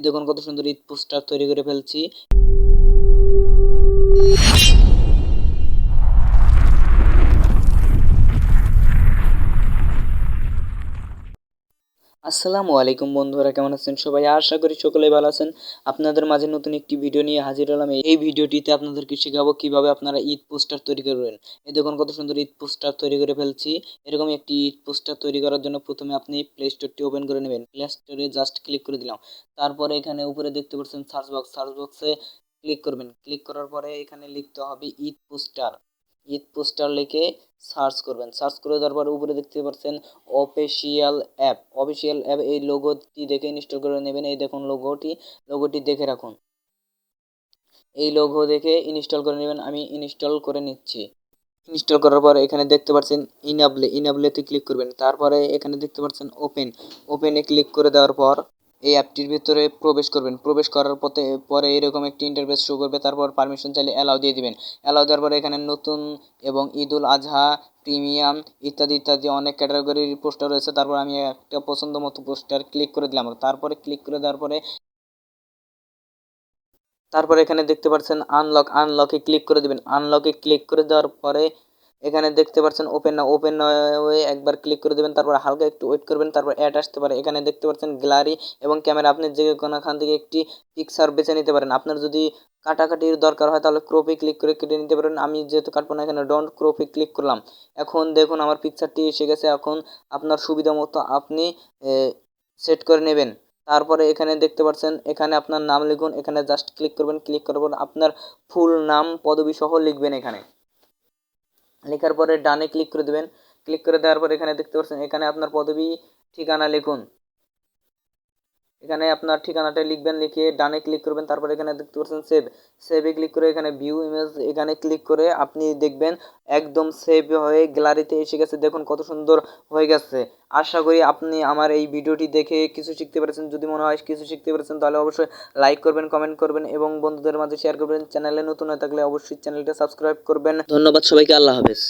দেখুন কত সুন্দর ঈদ পোস্টার তৈরি করে ফেলছি। আসসালামু আলাইকুম বন্ধুরা, কেমন আছেন সবাই? আশা করি সকলেই ভালো আছেন। আপনাদের মাঝে নতুন একটি ভিডিও নিয়ে হাজির হলাম। এই ভিডিওটিতে আপনাদেরকে শেখাবো কিভাবে আপনারা ঈদ পোস্টার তৈরি করবেন। এই দেখুন কত সুন্দর ঈদ পোস্টার তৈরি করে ফেলছি। এরকম একটি ঈদ পোস্টার তৈরি করার জন্য প্রথমে আপনি প্লে স্টোরটি ওপেন করে নেবেন। প্লে স্টোরে জাস্ট ক্লিক করে দিলাম। তারপরে এখানে উপরে দেখতে পাচ্ছেন সার্চ বক্সে ক্লিক করবেন। ক্লিক করার পরে এখানে লিখতে হবে ঈদ পোস্টার। ঈদ পোস্টার লিখে সার্চ করবেন। সার্চ করে দেওয়ার পরে উপরে দেখতে পাচ্ছেন অফিসিয়াল অ্যাপ এই লোগোটি দেখে ইনস্টল করে নেবেন। এই দেখুন লোগোটি দেখে রাখুন। এই লোগো দেখে ইনস্টল করে নেবেন। আমি ইনস্টল করে নিচ্ছি। ইনস্টল করার পরে এখানে দেখতে পাচ্ছেন ইনাবলেতে ক্লিক করবেন। তারপরে এখানে দেখতে পাচ্ছেন ওপেনে ক্লিক করে দেওয়ার পর এই অ্যাপটির ভিতরে প্রবেশ করবেন। প্রবেশ করার পরে এরকম একটি ইন্টারফেস শো করবে। তারপর পারমিশন চাইলে অ্যালাউ দিয়ে দিবেন। অ্যালাউ দেওয়ার পরে এখানে নতুন এবং ঈদুল আজহা, প্রিমিয়াম ইত্যাদি ইত্যাদি অনেক ক্যাটাগরির পোস্টার রয়েছে। তারপর আমি একটা পছন্দ মতো পোস্টার ক্লিক করে দিলাম। তারপরে ক্লিক করে দেওয়ার পরে এখানে দেখতে পাচ্ছেন আনলকে ক্লিক করে দিবেন। আনলকে ক্লিক করে দেওয়ার পরে এখানে দেখতে পাচ্ছেন ওপেন না হয়ে একবার ক্লিক করে দেবেন। তারপর হালকা একটু ওয়েট করবেন। তারপর অ্যাড আসতে পারে। এখানে দেখতে পাচ্ছেন গ্যালারি এবং ক্যামেরা, আপনি যে কোনোখান থেকে একটি পিকচার বেছে নিতে পারেন। আপনার যদি কাটাকাটির দরকার হয় তাহলে ক্রপে ক্লিক করে কেটে নিতে পারেন। আমি যেহেতু কাটবো না, এখানে ডোন্ট ক্রপে ক্লিক করলাম। এখন দেখুন আমার পিকচারটি এসে গেছে। এখন আপনার সুবিধা মতো আপনি সেট করে নেবেন। তারপরে এখানে দেখতে পাচ্ছেন, এখানে আপনার নাম লিখুন। এখানে জাস্ট ক্লিক করবেন। ক্লিক করার পর আপনার ফুল নাম পদবি সহ লিখবেন। এখানে লেখার পরে ডানে ক্লিক করে দেবেন। ক্লিক করে দেওয়ার পর এখানে দেখতে পাচ্ছেন, এখানে আপনার পদবি ঠিকানা লিখুন। এখানে আপনার ঠিকানাটা লিখবেন। লিখে ডানে ক্লিক করবেন। তারপর এখানে দেখতে পাচ্ছেন সেভে ক্লিক করে এখানে ভিউ ইমেজ এখানে ক্লিক করে আপনি দেখবেন একদম সেভ হয়ে গ্যালারিতে এসে গেছে। দেখুন কত সুন্দর হয়ে গেছে। আশা করি আপনি আমার এই ভিডিওটি দেখে কিছু শিখতে পেরেছেন। যদি মনে হয় কিছু শিখতে পেরেছেন তাহলে অবশ্যই লাইক করবেন, কমেন্ট করবেন এবং বন্ধুদের মাঝে শেয়ার করবেন। চ্যানেলে নতুন হয়ে থাকলে অবশ্যই চ্যানেলটা সাবস্ক্রাইব করবেন। ধন্যবাদ সবাইকে। আল্লাহ হাফেজ।